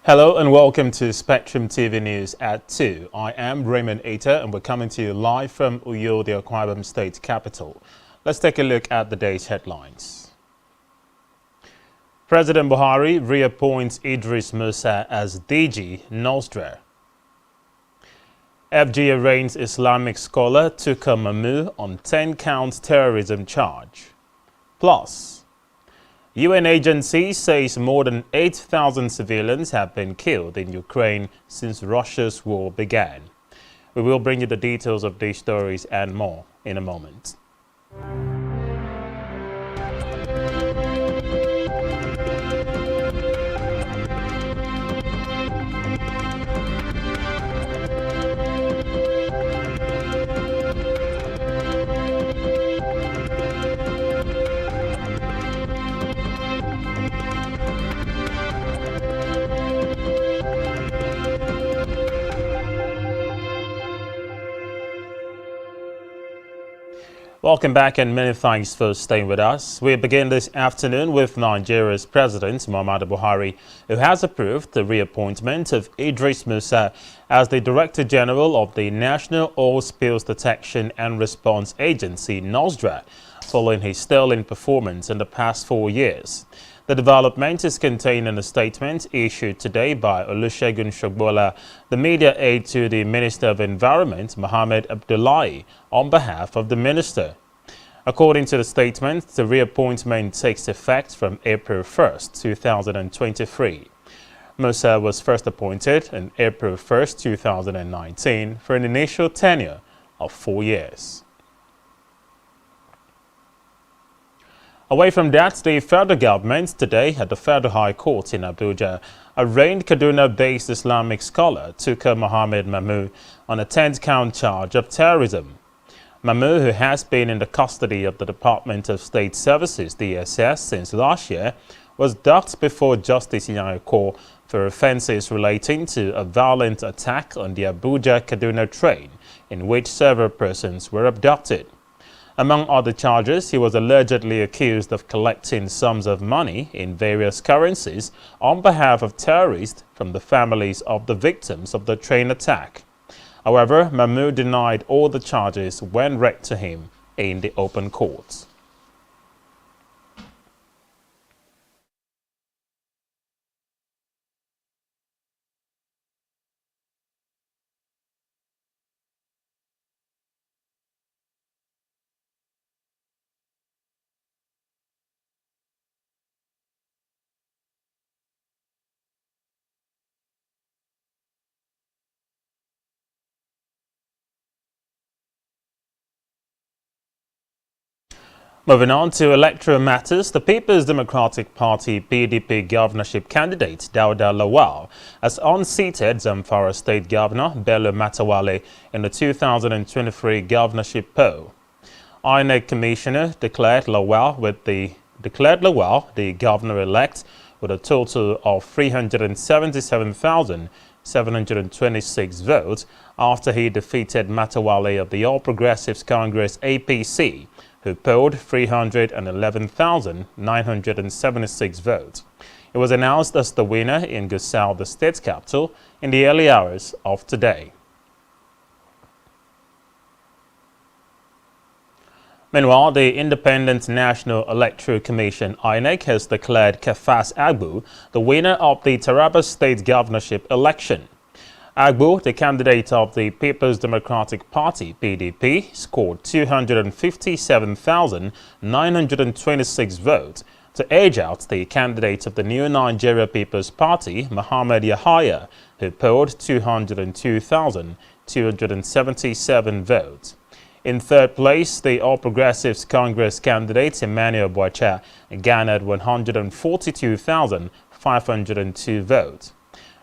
Hello and welcome to Spectrum TV News at 2. I am Raymond Ater and we're coming to you live from Uyo, the Akwa Ibom state capital. Let's take a look at the day's headlines. President Buhari reappoints Idris Musa as DG Nosdra. FG arraigns Islamic scholar Tuka Mahmoud on 10-count terrorism charge. Plus, UN agency says more than 8,000 civilians have been killed in Ukraine since Russia's war began. We will bring you the details of these stories and more in a moment. Welcome back and many thanks for staying with us. We begin this afternoon with Nigeria's President Muhammad Buhari, who has approved the reappointment of Idris Musa as the Director General of the National Oil Spills Detection and Response Agency, NOSDRA, following his sterling performance in the past 4 years. The development is contained in a statement issued today by Olusegun Shogbola, the media aide to the Minister of Environment, Mohammed Abdullahi, on behalf of the minister. According to the statement, the reappointment takes effect from April 1st, 2023. Musa was first appointed on April 1st, 2019 for an initial tenure of 4 years. Away from that, the federal government today at the Federal High Court in Abuja arraigned Kaduna-based Islamic scholar Tuka Mahmoud on a 10-count charge of terrorism. Mahmoud, who has been in the custody of the Department of State Services (DSS) since last year, was docked before Justice Inyako for offences relating to a violent attack on the Abuja-Kaduna train in which several persons were abducted. Among other charges, he was allegedly accused of collecting sums of money in various currencies on behalf of terrorists from the families of the victims of the train attack. However, Mahmoud denied all the charges when read to him in the open court. Moving on to electoral matters, the People's Democratic Party PDP governorship candidate Daroda Lowell has unseated Zamfara State Governor Bello Matawalle in the 2023 governorship poll. INEC Commissioner declared Lowell the governor-elect with a total of 377,726 votes after he defeated Matawalle of the All Progressives Congress APC, who polled 311,976 votes. It was announced as the winner in Gusau, the state capital, in the early hours of today. Meanwhile, the Independent National Electoral Commission (INEC) has declared Keffi Abu the winner of the Taraba State governorship election. Abu, the candidate of the People's Democratic Party (PDP), scored 257,926 votes to edge out the candidate of the New Nigeria People's Party, Muhammad Yahaya, who polled 202,277 votes. In third place, the All Progressives Congress candidate Emmanuel Boacha garnered 142,502 votes.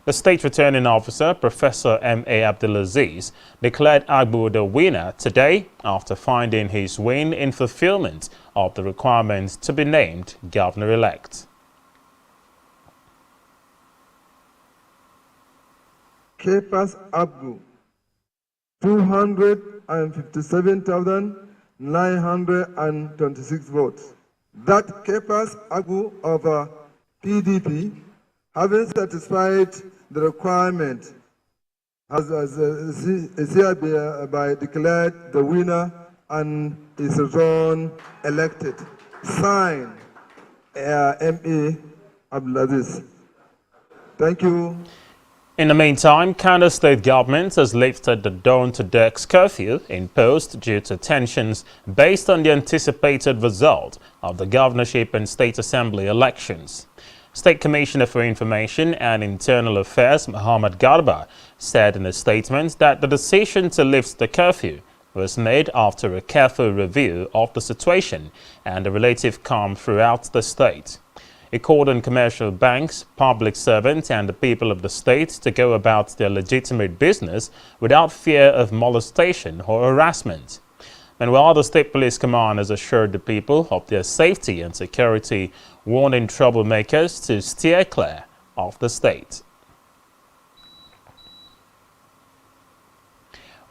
The state returning officer, Professor M.A. Abdulaziz, declared Abu the winner today after finding his win in fulfillment of the requirements to be named governor-elect. Keffi Abu, 257,926 votes. That Keffi Abu of PDP, having satisfied the requirement has is hereby declared the winner and is returned elected. Signed, M.A. Abdulaziz. Thank you. In the meantime, Kano state government has lifted the dawn-to-dusk curfew imposed due to tensions based on the anticipated result of the governorship and state assembly elections. State Commissioner for Information and Internal Affairs Mohammed Garba said in a statement that the decision to lift the curfew was made after a careful review of the situation and a relative calm throughout the state. He called on commercial banks, public servants and the people of the state to go about their legitimate business without fear of molestation or harassment. Meanwhile, the State Police Command has assured the people of their safety and security, warning troublemakers to steer clear of the state.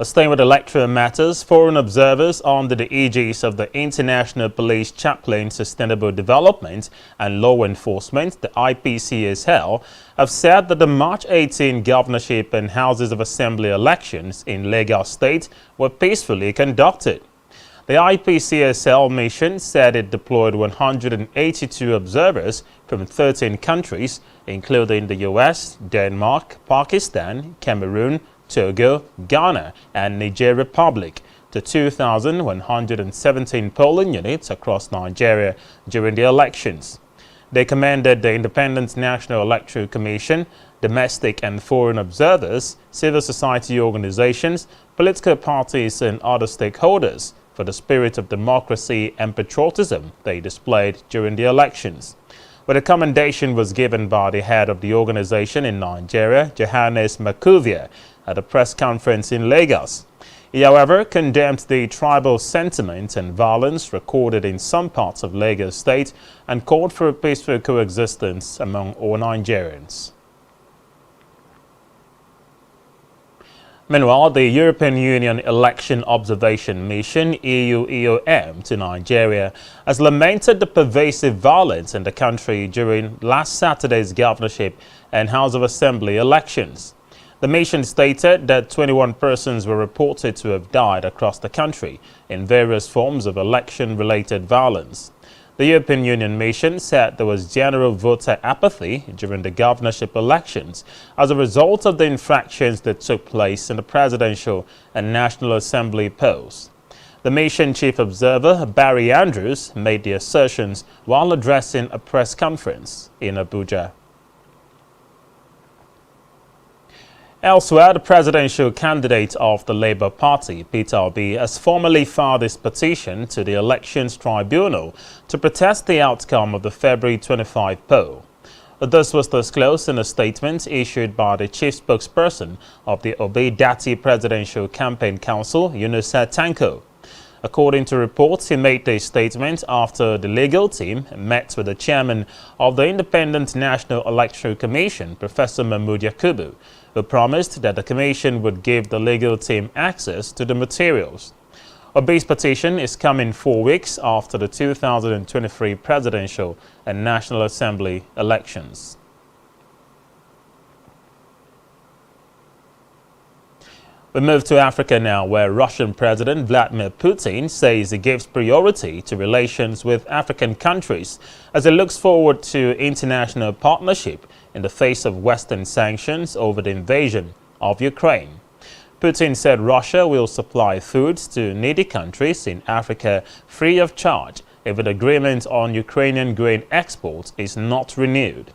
Staying with electoral matters, foreign observers under the aegis of the International Police Chaplain Sustainable Development and Law Enforcement, the IPCSL, have said that the March 18 governorship and Houses of Assembly elections in Lagos State were peacefully conducted. The IPCSL mission said it deployed 182 observers from 13 countries, including the US, Denmark, Pakistan, Cameroon, Togo, Ghana and Niger Republic to 2,117 polling units across Nigeria during the elections. They commended the Independent National Electoral Commission, domestic and foreign observers, civil society organizations, political parties and other stakeholders for the spirit of democracy and patriotism they displayed during the elections. But a commendation was given by the head of the organization in Nigeria, Johannes Makuvia, at a press conference in Lagos. He, however, condemned the tribal sentiment and violence recorded in some parts of Lagos State and called for a peaceful coexistence among all Nigerians. Meanwhile, the European Union Election Observation Mission (EU-EOM) to Nigeria has lamented the pervasive violence in the country during last Saturday's governorship and House of Assembly elections. The mission stated that 21 persons were reported to have died across the country in various forms of election-related violence. The European Union mission said there was general voter apathy during the governorship elections as a result of the infractions that took place in the presidential and National Assembly polls. The mission chief observer, Barry Andrews, made the assertions while addressing a press conference in Abuja. Elsewhere, the presidential candidate of the Labour Party, Peter Obi, has formally filed his petition to the Elections Tribunal to protest the outcome of the February 25 poll. This was disclosed in a statement issued by the chief spokesperson of the Obi Dati Presidential Campaign Council, Yunusa Tanko. According to reports, he made the statement after the legal team met with the chairman of the Independent National Electoral Commission, Professor Mahmoud Yakubu, who promised that the commission would give the legal team access to the materials. Obi's petition is coming 4 weeks after the 2023 presidential and National Assembly elections. We move to Africa now, where Russian President Vladimir Putin says he gives priority to relations with African countries as he looks forward to international partnership in the face of Western sanctions over the invasion of Ukraine. Putin said Russia will supply food to needy countries in Africa free of charge if an agreement on Ukrainian grain exports is not renewed.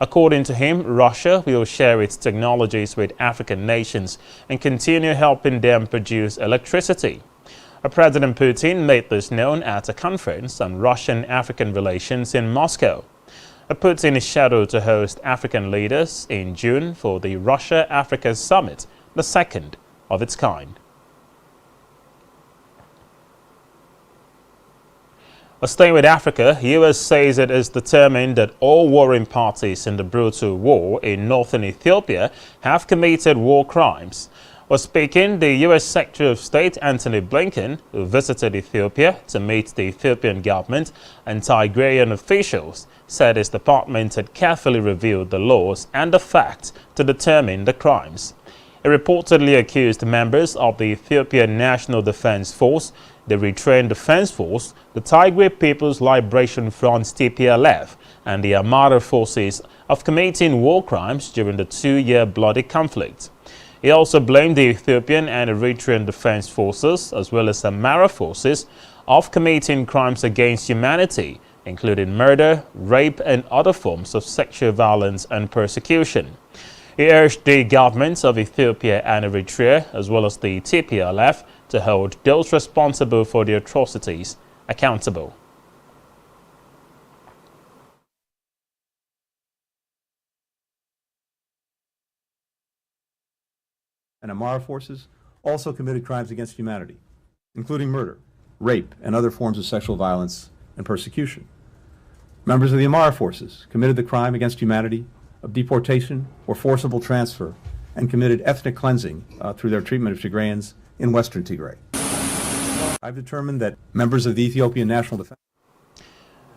According to him, Russia will share its technologies with African nations and continue helping them produce electricity. President Putin made this known at a conference on Russian-African relations in Moscow. Putin is scheduled to host African leaders in June for the Russia-Africa Summit, the second of its kind. Staying with Africa, the U.S. says it is determined that all warring parties in the brutal war in northern Ethiopia have committed war crimes. Was speaking, the U.S. Secretary of State Antony Blinken, who visited Ethiopia to meet the Ethiopian government and Tigrayan officials, said his department had carefully reviewed the laws and the facts to determine the crimes. He reportedly accused members of the Ethiopian National Defense Force, the Retrained Defense Force, the Tigray People's Liberation Front TPLF, and the Amara forces of committing war crimes during the 2-year bloody conflict. He also blamed the Ethiopian and Eritrean Defense Forces, as well as Amara forces, of committing crimes against humanity, including murder, rape, and other forms of sexual violence and persecution. He urged the governments of Ethiopia and Eritrea, as well as the TPLF, to hold those responsible for the atrocities accountable. And Amara forces also committed crimes against humanity, including murder, rape, and other forms of sexual violence and persecution. Members of the Amara forces committed the crime against humanity of deportation or forcible transfer and committed ethnic cleansing through their treatment of Tigrayans in western Tigray. I've determined that members of the Ethiopian National Defense.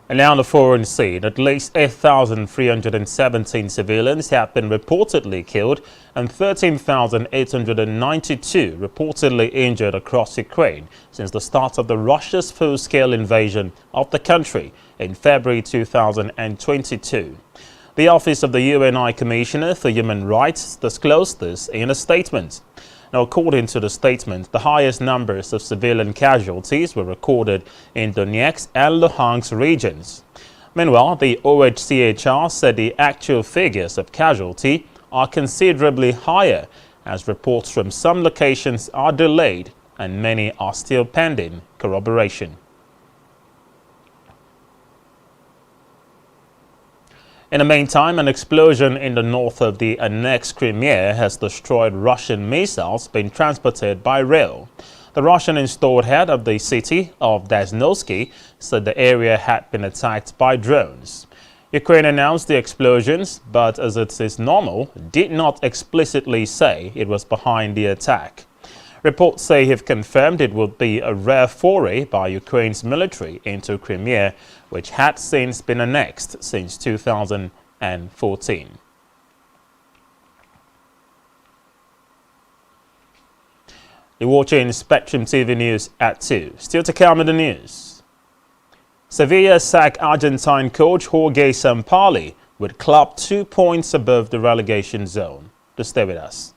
And now on the foreign scene, at least 8,317 civilians have been reportedly killed and 13,892 reportedly injured across Ukraine since the start of Russia's full-scale invasion of the country in February 2022. The Office of the UN High Commissioner for Human Rights disclosed this in a statement. Now, according to the statement, the highest numbers of civilian casualties were recorded in Donetsk and Luhansk regions. Meanwhile, the OHCHR said the actual figures of casualty are considerably higher, as reports from some locations are delayed and many are still pending corroboration. In the meantime, an explosion in the north of the annexed Crimea has destroyed Russian missiles being transported by rail. The Russian-installed head of the city of Dasnovsky said the area had been attacked by drones. Ukraine announced the explosions, but as it is normal, did not explicitly say it was behind the attack. Reports say have confirmed it would be a rare foray by Ukraine's military into Crimea, which had since been annexed since 2014. You're watching Spectrum TV News at 2. Still to come in the news. Sevilla sack Argentine coach Jorge Sampaoli with club 2 points above the relegation zone. To stay with us.